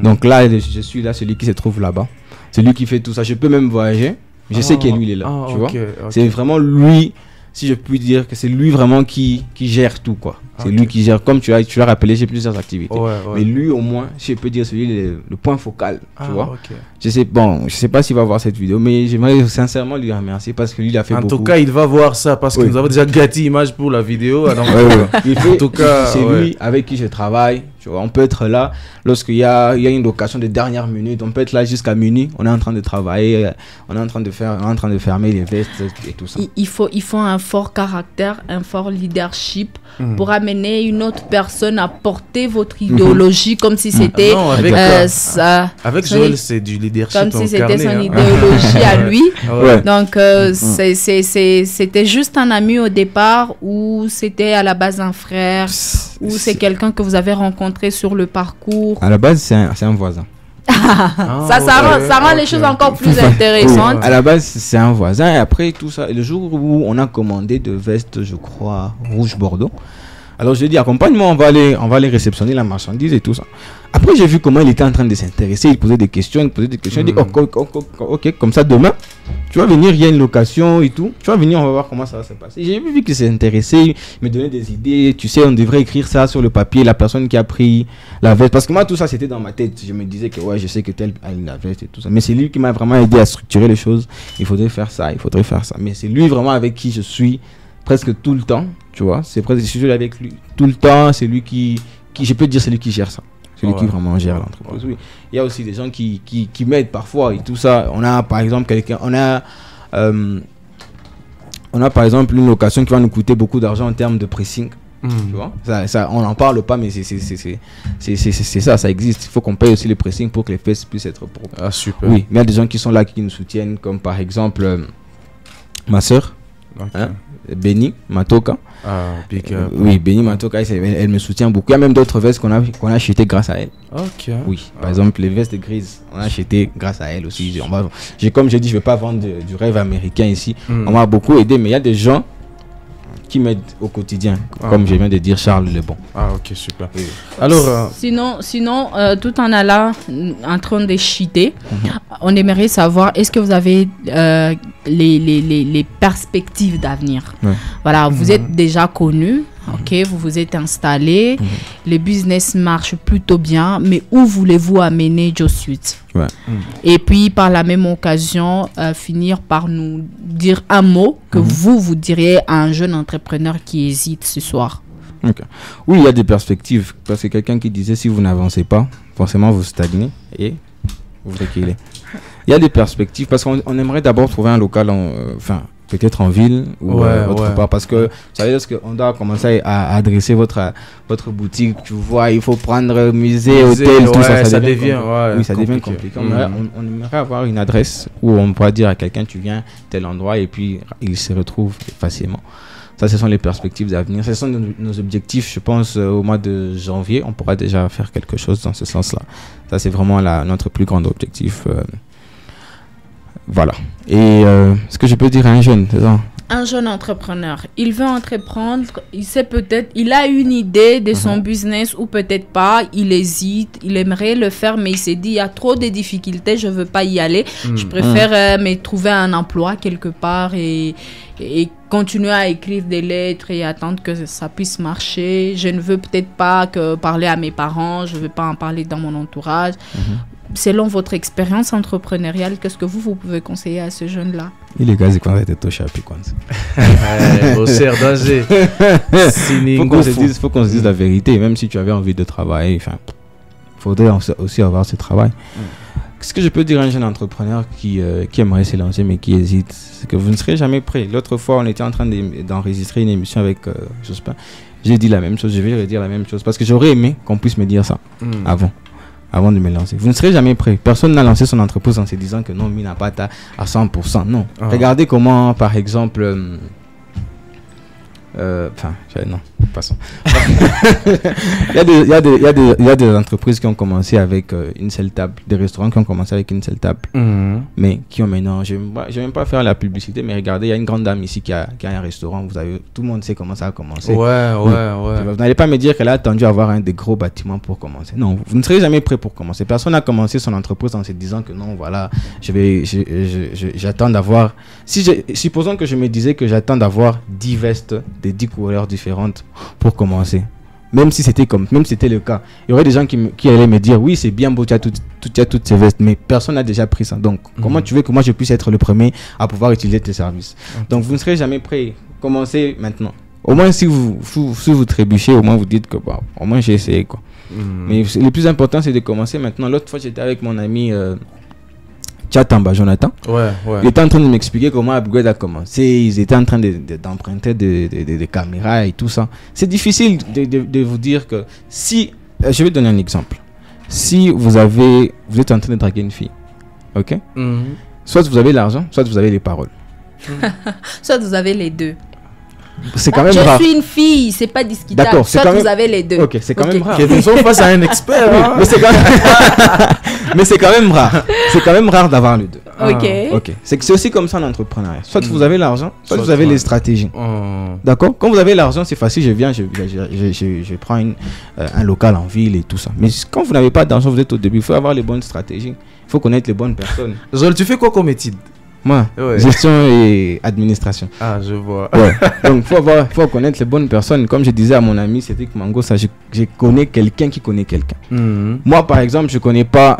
Donc là, je suis là, celui qui se trouve là-bas. C'est lui qui fait tout ça. Je peux même voyager. Je sais que lui, il est là, tu vois. C'est vraiment lui, si je puis dire que c'est lui vraiment qui gère tout, quoi. C'est lui qui gère, comme tu l'as rappelé, j'ai plusieurs activités. Mais lui, au moins, si je peux dire, c'est lui le point focal, tu vois. Je sais pas s'il va voir cette vidéo, mais j'aimerais sincèrement lui remercier parce que lui, il a fait beaucoup. En tout cas, il va voir ça parce que nous avons déjà gâté l'image pour la vidéo. Donc, en tout cas, c'est lui avec qui je travaille. Tu vois, on peut être là lorsqu'il y a une location de dernière minute. On peut être là jusqu'à minuit. On est en train de travailler. On est en train de fermer les vestes et tout ça. Il faut un fort caractère, un fort leadership pour amener une autre personne à porter votre idéologie comme si c'était ça. Avec Joël, c'est du leadership comme si c'était son idéologie à lui. Donc c'était juste un ami au départ ou c'était à la base un frère Ou c'est quelqu'un que vous avez rencontré sur le parcours? À la base, c'est un voisin. Ça rend les choses encore plus intéressantes. Oui, à la base, c'est un voisin. Et après, tout ça, le jour où on a commandé de vestes, je crois, rouge Bordeaux, alors je lui ai dit, accompagne-moi, on va aller réceptionner la marchandise et tout ça. Après, j'ai vu comment il était en train de s'intéresser, il posait des questions, Il dit, ok, comme ça, demain, tu vas venir, il y a une location et tout. Tu vas venir, on va voir comment ça va se passer. J'ai vu qu'il s'est intéressé, il me donnait des idées. Tu sais, on devrait écrire ça sur le papier, la personne qui a pris la veste. Parce que moi, tout ça, c'était dans ma tête. Je me disais que, ouais, je sais que tel a la veste et tout ça. Mais c'est lui qui m'a vraiment aidé à structurer les choses. Il faudrait faire ça, il faudrait faire ça. Mais c'est lui vraiment avec qui je suis presque tout le temps, tu vois. Je suis avec lui tout le temps. C'est lui qui je peux dire, c'est lui qui gère ça. C'est lui qui vraiment gère l'entreprise. Oui. Il y a aussi des gens qui m'aident parfois et tout ça. On a par exemple on a par exemple une location qui va nous coûter beaucoup d'argent en termes de pressing. Tu vois, ça, on n'en parle pas, mais c'est ça existe. Il faut qu'on paye aussi les pressings pour que les fesses puissent être propres. Ah, super. Oui, mais il y a des gens qui sont là, qui nous soutiennent, comme par exemple ma soeur, Benny Matoka. Oui, Benny Matoka, elle me soutient beaucoup. Il y a même d'autres vestes qu'on a achetées grâce à elle. Ok. Oui, par exemple, les vestes grises, on a acheté grâce à elle aussi. Comme j'ai dit, je ne vais pas vendre du rêve américain ici. On m'a beaucoup aidé, mais il y a des gens qui m'aident au quotidien, comme je viens de dire, Charles Lebon. Ah, ok, super. Oui. Alors, sinon tout en allant en train de cheater, on aimerait savoir, est-ce que vous avez les perspectives d'avenir? Voilà, vous êtes déjà connu, ok, vous vous êtes installé, le business marche plutôt bien, mais où voulez-vous amener Joe Sweet? Et puis, par la même occasion, finir par nous dire un mot que vous diriez à un jeune entrepreneur qui hésite ce soir. Oui, il y a des perspectives. Parce que quelqu'un qui disait, si vous n'avancez pas, forcément vous stagnez et vous reculez. Il y a des perspectives parce qu'on aimerait d'abord trouver un local, peut-être en ville ou autre part, parce que ça veut dire qu'on doit commencer à adresser votre boutique, tu vois, il faut prendre musée, hôtel, tout ça, ça devient compliqué. On aimerait avoir une adresse où on pourra dire à quelqu'un, tu viens tel endroit et puis il se retrouve facilement. Ça, ce sont les perspectives d'avenir. Ce sont nos objectifs, je pense, au mois de janvier, on pourra déjà faire quelque chose dans ce sens-là. Ça, c'est vraiment notre plus grand objectif. Voilà. Et ce que je peux dire à un jeune, c'est ça? Un jeune entrepreneur, il veut entreprendre, il a une idée de son business ou peut-être pas, il hésite, il aimerait le faire, mais il s'est dit, il y a trop de difficultés, je veux pas y aller. Je préfère me trouver un emploi quelque part et continuer à écrire des lettres et attendre que ça puisse marcher. Je ne veux peut-être pas parler à mes parents, je ne veux pas en parler dans mon entourage. Selon votre expérience entrepreneuriale, qu'est-ce que vous pouvez conseiller à ce jeune-là? Il est gazé quand il était touché à Piquance. Faut qu'on se dise la vérité, même si tu avais envie de travailler, il faudrait aussi avoir ce travail. Ce que je peux dire à un jeune entrepreneur qui aimerait se lancer mais qui hésite, c'est que vous ne serez jamais prêt. L'autre fois, on était en train d'enregistrer une émission avec Jospin. J'ai dit la même chose, je vais redire la même chose parce que j'aurais aimé qu'on puisse me dire ça avant de me lancer. Vous ne serez jamais prêt. Personne n'a lancé son entreprise en se disant que non, Mina Pata à 100%. Non. Regardez comment, par exemple... non, passons. il y a des entreprises qui ont commencé avec une seule table, des restaurants qui ont commencé avec une seule table, mais qui ont maintenant, je vais même pas faire la publicité, mais regardez, il y a une grande dame ici qui a un restaurant, tout le monde sait comment ça a commencé. Vous n'allez pas me dire qu'elle a attendu à avoir un des gros bâtiments pour commencer. Non, vous ne serez jamais prêt pour commencer. Personne n'a commencé son entreprise en se disant que non, voilà, j'attends d'avoir, supposons que je me disais que j'attends d'avoir 10 vestes de 10 couleurs différentes pour commencer. Même si c'était le cas, il y aurait des gens qui allaient me dire oui, c'est bien beau, tu as toutes ces vestes, mais personne n'a déjà pris ça. Donc comment tu veux que moi je puisse être le premier à pouvoir utiliser tes services? Donc vous ne serez jamais prêt. Commencez maintenant. Au moins si vous trébuchez, au moins vous dites que au moins j'ai essayé quoi. Mais le plus important c'est de commencer maintenant. L'autre fois j'étais avec mon ami Tchatamba Jonathan. Il était en train de m'expliquer comment Upgrade a commencé. Ils étaient en train d'emprunter des caméras et tout ça. C'est difficile de vous dire que si... Je vais donner un exemple. Si vous êtes en train de draguer une fille, ok? Soit vous avez l'argent, soit vous avez les paroles. Soit vous avez les deux. c'est quand même rare. Je suis une fille, c'est pas discutable. D'accord, soit vous avez les deux. Ok, c'est quand même rare. Ils sont face à un expert. Hein. Mais c'est quand même... Mais c'est quand même rare. C'est quand même rare d'avoir les deux. Ok. C'est aussi comme ça en entrepreneuriat. Soit vous avez l'argent, soit vous avez les stratégies. D'accord. Quand vous avez l'argent, c'est facile. Je prends un local en ville et tout ça. Mais quand vous n'avez pas d'argent, vous êtes au début. Il faut avoir les bonnes stratégies. Il faut connaître les bonnes personnes. Joël, tu fais quoi comme étude? Moi, gestion et administration. Ah, je vois. Ouais. Donc, faut connaître les bonnes personnes. Comme je disais à mon ami Cédric Mango, ça, je connais quelqu'un qui connaît quelqu'un. Moi, par exemple, je connais pas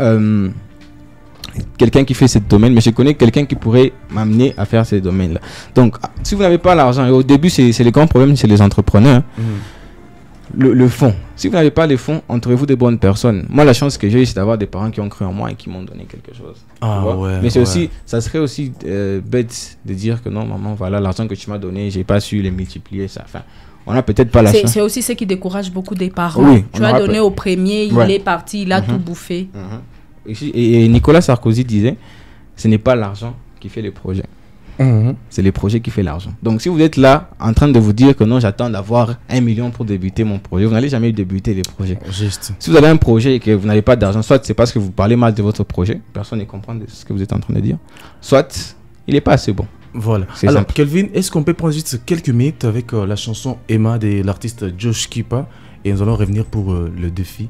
quelqu'un qui fait ce domaine, mais je connais quelqu'un qui pourrait m'amener à faire ces domaines-là. Donc, si vous n'avez pas l'argent, et au début, c'est le grand problème chez les entrepreneurs, le fonds. Si vous n'avez pas les fonds, entourez-vous des bonnes personnes. Moi, la chance que j'ai eu, c'est d'avoir des parents qui ont cru en moi et qui m'ont donné quelque chose. Mais c'est aussi, ça serait aussi bête de dire que non, maman, voilà l'argent que tu m'as donné, j'ai pas su les multiplier. Ça. Enfin, on n'a peut-être pas la chance. C'est aussi ce qui décourage beaucoup des parents. Oui, tu as donné au premier, il est parti, il a tout bouffé. Et Nicolas Sarkozy disait, ce n'est pas l'argent qui fait les projets. C'est les projets qui fait l'argent. Donc si vous êtes là en train de vous dire que non, j'attends d'avoir 1 million pour débuter mon projet, vous n'allez jamais débuter les projets. Juste. Si vous avez un projet et que vous n'avez pas d'argent, soit c'est parce que vous parlez mal de votre projet, personne ne comprend ce que vous êtes en train de dire, soit il n'est pas assez bon. Voilà. Alors simple. Kelvin, est-ce qu'on peut prendre juste quelques minutes avec la chanson Emma de l'artiste Josh Kipa et nous allons revenir pour le défi?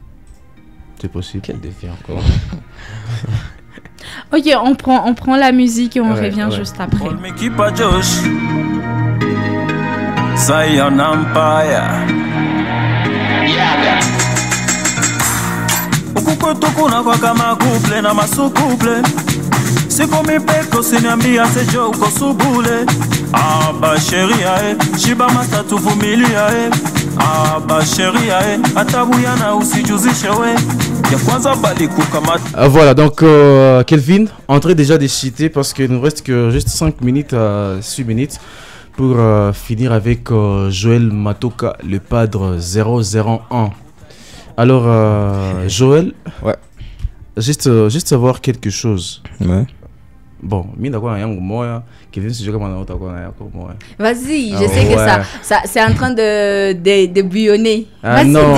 C'est possible. Quel défi encore? Ok, on prend la musique et on revient juste après. Voilà, donc Kelvin, entrée déjà des cités parce qu'il nous reste que juste 5 minutes à 6 minutes pour finir avec Joël Matoka, le padre 001. Alors, Joël, juste savoir quelque chose. Bon, vas-y, je sais que ça c'est en train de bouillonner. Non.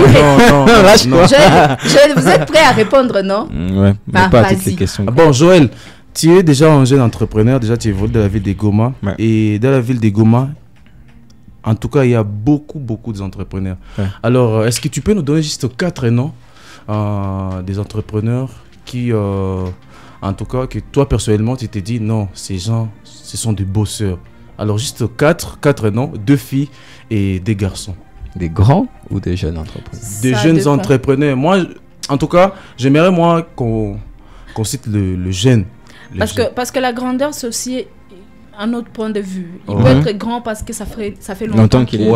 Joël, vous êtes prêt à répondre, non? Ouais, mais pas à toutes les questions. Bon, Joël, tu es déjà un jeune entrepreneur, déjà tu évolues dans la ville de Goma. Et dans la ville de Goma, en tout cas, il y a beaucoup d'entrepreneurs. Alors, est-ce que tu peux nous donner juste 4 noms des entrepreneurs qui... en tout cas, que toi, personnellement, tu t'es dit, non, ces gens, ce sont des bosseurs. Alors, juste 4 noms, 2 filles et des garçons. Des grands ou des jeunes entrepreneurs? Des jeunes entrepreneurs. Moi, en tout cas, j'aimerais, moi, qu'on cite le jeune. Parce que la grandeur, c'est aussi un autre point de vue. Il peut être grand parce que ça fait longtemps qu'il est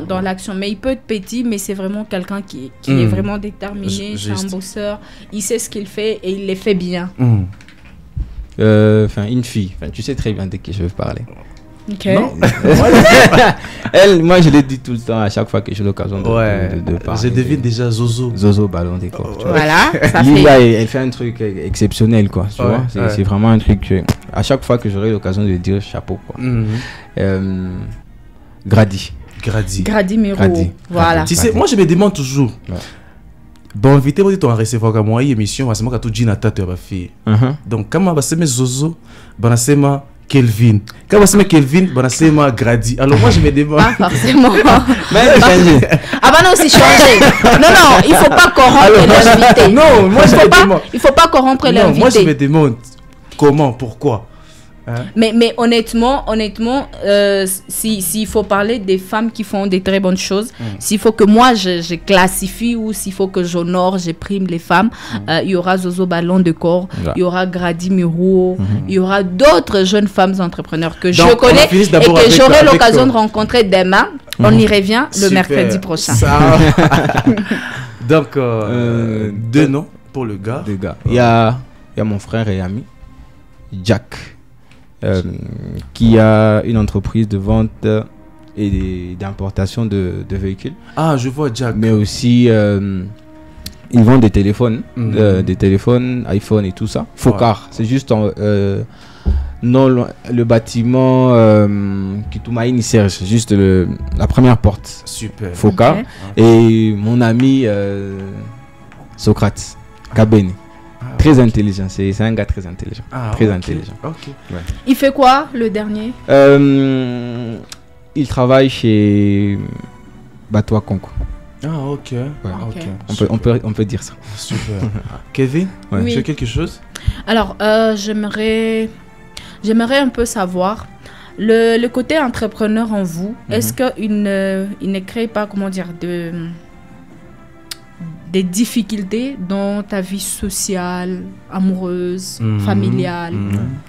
dans l'action. Mais il peut être petit, mais c'est vraiment quelqu'un qui est vraiment déterminé, c'est un bosseur. Il sait ce qu'il fait et il le fait bien. Une fille. Tu sais très bien de qui je veux parler. Ok. Non. Elle, moi je l'ai dit tout le temps à chaque fois que j'ai l'occasion de parler. Je devine déjà Zozo. Zozo Ballon des corps. Voilà. Elle fait un truc exceptionnel, quoi. Tu vois, c'est vraiment un truc que, à chaque fois que j'aurai l'occasion de dire chapeau, quoi. Grady Miro. Voilà. Tu sais, moi je me demande toujours. Bon, invité, vous dites on recevoir comme moi émission, parce que moi tout dit na tête ma fille. Donc comment va se mettre Zozo, va se mettre Kelvin. Quand on Kelvin, c'est Grady. Alors moi je me demande. Pas forcément. Ah bah non, c'est changé. Non, il faut pas corrompre l'invité. Non, moi je me demande. Il faut pas corrompre l'invité. Moi je me demande comment, pourquoi. Mais honnêtement, s'il faut parler des femmes qui font des très bonnes choses, s'il faut que moi je classifie ou s'il faut que j'honore, je prime les femmes, il y aura Zozo Ballon de corps, il y aura Grady Miro, il y aura d'autres jeunes femmes entrepreneurs que je connais et que j'aurai l'occasion de rencontrer demain. On y revient le mercredi prochain. Donc, 2 noms pour le gars. Il y a mon frère et ami, Jack. Qui a une entreprise de vente et d'importation de véhicules. Ah, je vois Jack. Mais aussi, ils vendent des téléphones, iPhone et tout ça. Focar, c'est juste Non, le bâtiment Kitoumaïni Serge, juste la première porte. Super. Foka. Ok. Et mon ami Socrate, Kabeni. Très intelligent, c'est un gars très intelligent. Très intelligent. Ok. Ouais. Il fait quoi, le dernier? Il travaille chez Batois Conco. Ah, ok. Ouais. Ok. On peut dire ça. Super. Kevin, Ouais. Oui. tu as quelque chose? Alors, j'aimerais un peu savoir le côté entrepreneur en vous. Est-ce qu'il ne crée pas, comment dire, des difficultés dans ta vie sociale, amoureuse, familiale?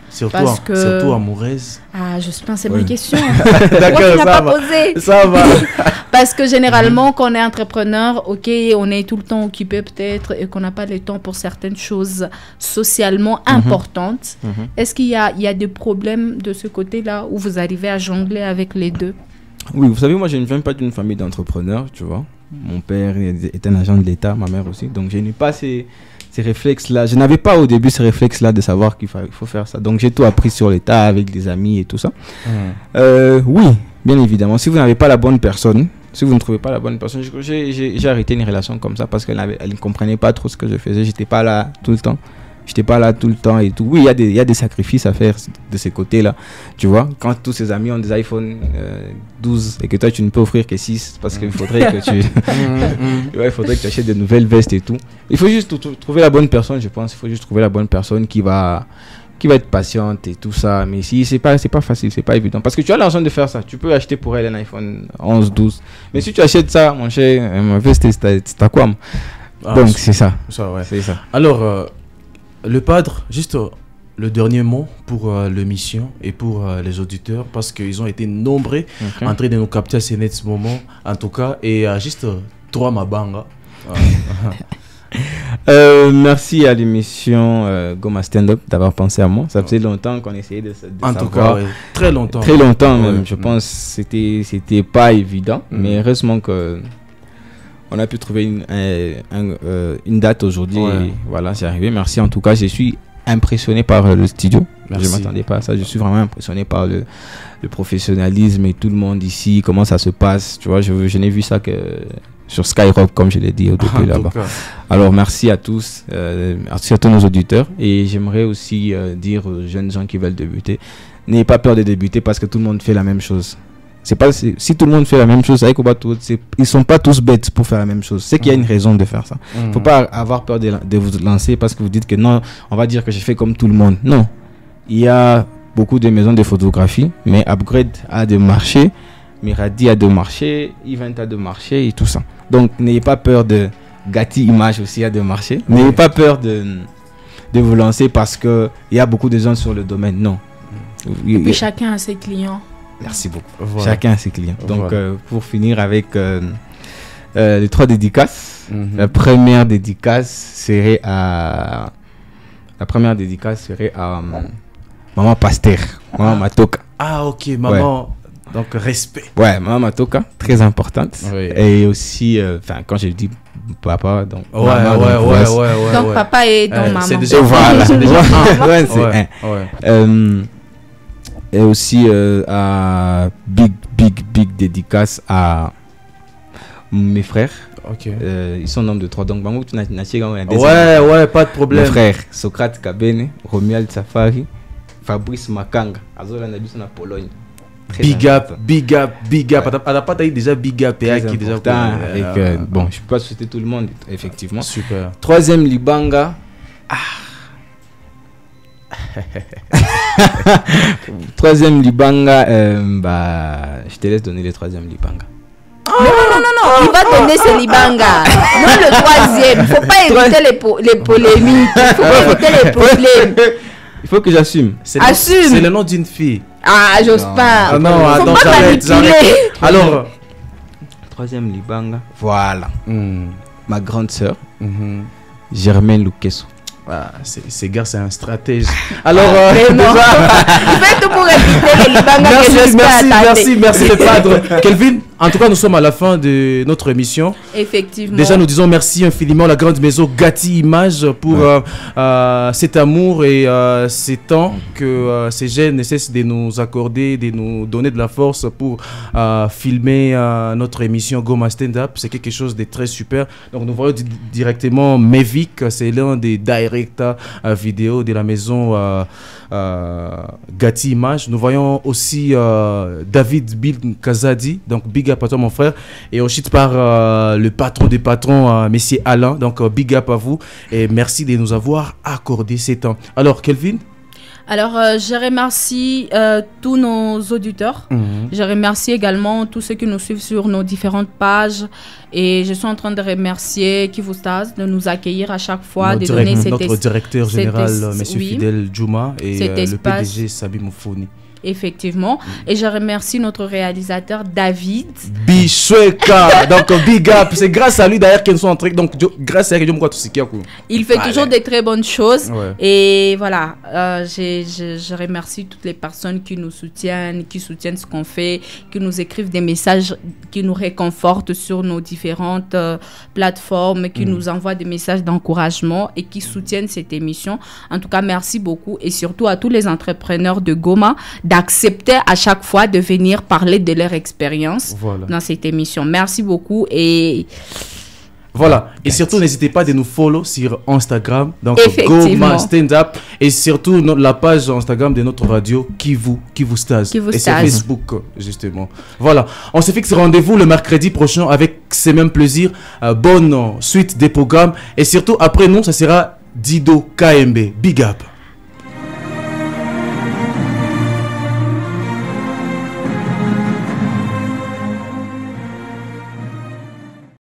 Surtout amoureuse. Ah, je pense que c'est Ouais. mes questions. D'accord, Pourquoi tu n'as ça pas va. posé? Ça va. Parce que généralement, quand on est entrepreneur, ok, on est tout le temps occupé peut-être et qu'on n'a pas le temps pour certaines choses socialement importantes. Est-ce qu'il y a des problèmes de ce côté-là où vous arrivez à jongler avec les deux? Oui, vous savez, moi je ne viens pas d'une famille d'entrepreneurs, tu vois. Mon père est un agent de l'État, ma mère aussi. Donc je n'ai pas ces réflexes-là. Je n'avais pas au début ces réflexes-là de savoir qu'il faut faire ça. Donc j'ai tout appris sur l'État avec des amis et tout ça. Oui, bien évidemment. Si vous n'avez pas la bonne personne, si vous ne trouvez pas la bonne personne, j'ai arrêté une relation comme ça parce qu'elle ne comprenait pas trop ce que je faisais. J'étais pas là tout le temps. Et tout. Oui, il y a des sacrifices à faire de ces côtés-là. Tu vois, quand tous ses amis ont des iPhone 12 et que toi tu ne peux offrir que 6 parce qu'il faudrait que il faudrait que tu achètes de nouvelles vestes et tout. Il faut juste trouver la bonne personne, je pense. Il faut juste trouver la bonne personne qui va être patiente et tout ça. Mais si c'est pas facile, c'est pas évident. Parce que tu as l'argent de faire ça. Tu peux acheter pour elle un iPhone 11, 12. Mais si tu achètes ça, mon cher, ma veste, c'est à quoi? Donc c'est ça. Ouais. C'est ça. Alors, le padre, juste le dernier mot pour l'émission et pour les auditeurs, parce qu'ils ont été nombreux en train de nous capter à ce moment, en tout cas, et juste 3 mabanga. Merci à l'émission Goma Stand Up d'avoir pensé à moi. Ça faisait longtemps qu'on essayait de en savoir. tout cas, ouais. Très longtemps. Très longtemps même. Ouais. Je pense que c'était pas évident, mais heureusement que on a pu trouver une date aujourd'hui. Ouais. Et voilà, c'est arrivé. Merci en tout cas. Je suis impressionné par le studio. Merci. Je ne m'attendais pas à ça. Je suis vraiment impressionné par le professionnalisme et tout le monde ici, comment ça se passe. Tu vois, je n'ai vu ça que sur Skyrock, comme je l'ai dit au début là-bas. Alors merci à tous, merci à tous nos auditeurs. Et j'aimerais aussi dire aux jeunes gens qui veulent débuter, n'ayez pas peur de débuter parce que tout le monde fait la même chose. Si tout le monde fait la même chose, ils sont pas tous bêtes pour faire la même chose. C'est qu'il y a une raison de faire ça. Faut pas avoir peur de vous lancer parce que vous dites que non, on va dire que j'ai fait comme tout le monde. Non, il y a beaucoup de maisons de photographie, mais Upgrade a de marchés, Miradi a de marchés, Event a de marchés et tout ça. Donc n'ayez pas peur de Gatti Image aussi a de marchés. N'ayez pas peur de vous lancer parce que il y a beaucoup de gens sur le domaine. Non. Et puis chacun a ses clients. Merci beaucoup. Voilà. Chacun a ses clients. Donc, Voilà. pour finir avec les 3 dédicaces, la première dédicace serait à Maman Pasteur, Maman Matoka. Ah, ok, maman. Ouais. Donc, respect. Ouais, Maman Matoka, très importante. Oui. Et aussi, quand je dis papa, donc. Ouais. Donc, papa et donc maman. C'est déjà voilà. C'est déjà ouais, c'est un. Et aussi à big dédicace à mes frères. Ok. Ils sont nombre de 3. Donc, ouais, pas de problème. Mes frères, Socrate Kabene, Romuald Safari, Fabrice Makanga, Azola Nabiso na Pologne. Big up. À la pâte, déjà big up et qui déjà avec, bon, je peux pas souhaiter tout le monde, effectivement. Super. 3e Libanga. Troisième Libanga, je te laisse donner le 3e Libanga. Non, il va donner ce Libanga. Non, le 3e. Il ne faut pas éviter les polémiques. Il faut éviter les problèmes. Il faut que j'assume. Assume. C'est le nom d'une fille. Ah, j'ose pas. Ah non, faut attends, pas manipuler. Alors, 3e Libanga. Voilà. Ma grande sœur, Germaine Lukeso. Ah, ces gars, c'est un stratège. Alors, déjà... Il fait tout pour éviter les Libanga que je merci le padre. Kelvin, En tout cas, nous sommes à la fin de notre émission. Effectivement. Déjà, nous disons merci infiniment à la grande maison Gatti Images pour cet amour et ces temps que ces jeunes ne cessent de nous accorder, de nous donner de la force pour filmer notre émission Goma Stand Up. C'est quelque chose de très super. Donc, nous voyons directement Mevik, c'est l'un des directeurs vidéo de la maison Gatti Images. Nous voyons aussi David Bill Kazadi, donc big up à toi mon frère, et ensuite par le patron des patrons, Monsieur Alain, donc big up à vous et merci de nous avoir accordé ces temps. Alors Kelvin? Alors, je remercie tous nos auditeurs. Je remercie également tous ceux qui nous suivent sur nos différentes pages. Et je suis en train de remercier Kivustas de nous accueillir à chaque fois, de donner notre directeur général, M. Fidel Djouma, et le espace. PDG Sabi Moufouni. Effectivement. Et je remercie notre réalisateur David Bichoueka. Donc big up. C'est grâce à lui d'ailleurs qu'ils sont entrés. Donc grâce à lui, il fait toujours des très bonnes choses. Et voilà, je remercie toutes les personnes qui nous soutiennent, qui soutiennent ce qu'on fait, qui nous écrivent des messages, qui nous réconfortent sur nos différentes plateformes, qui nous envoient des messages d'encouragement et qui soutiennent cette émission. En tout cas, merci beaucoup. Et surtout à tous les entrepreneurs de Goma d'accepter à chaque fois de venir parler de leur expérience dans cette émission. Merci beaucoup et voilà. Et surtout, n'hésitez pas de nous follow sur Instagram, donc Goma Stand Up, et surtout la page Instagram de notre radio Kivustas. Et sur Facebook, justement. Voilà. On se fixe rendez-vous le mercredi prochain avec ces mêmes plaisirs. Bonne suite des programmes. Et surtout, après nous, ça sera Dido KMB. Big up.